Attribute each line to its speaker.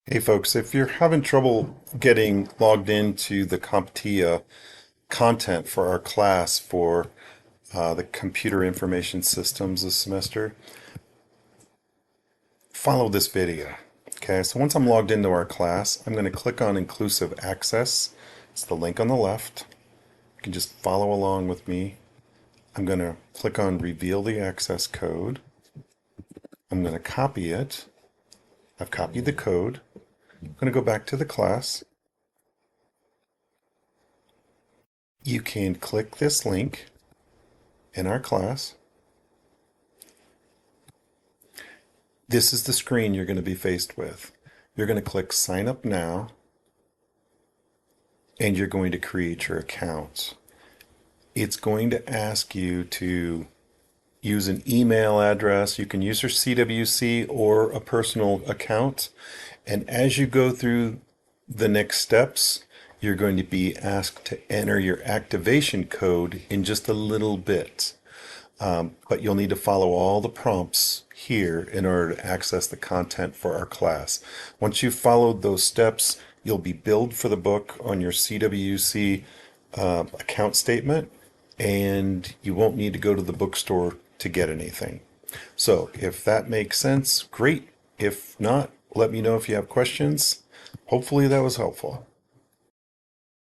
Speaker 1: Hey folks, if you're having trouble getting logged into the CompTIA content for our class for the Computer Information Systems this semester, follow this video. Okay, so once I'm logged into our class, I'm going to click on Inclusive Access. It's the link on the left. You can just follow along with me. I'm going to click on Reveal the Access Code. I'm going to copy it. I've copied the code. I'm going to go back to the class. You can click this link in our class. This is the screen you're going to be faced with. You're going to click Sign Up Now, and you're going to create your account. It's going to ask you to use an email address. You can use your CWC or a personal account. And as you go through the next steps, you're going to be asked to enter your activation code in just a little bit. But you'll need to follow all the prompts here in order to access the content for our class. Once you've followed those steps, you'll be billed for the book on your CWC account statement, and you won't need to go to the bookstore to get anything. So if that makes sense, great. If not, let me know if you have questions. Hopefully that was helpful.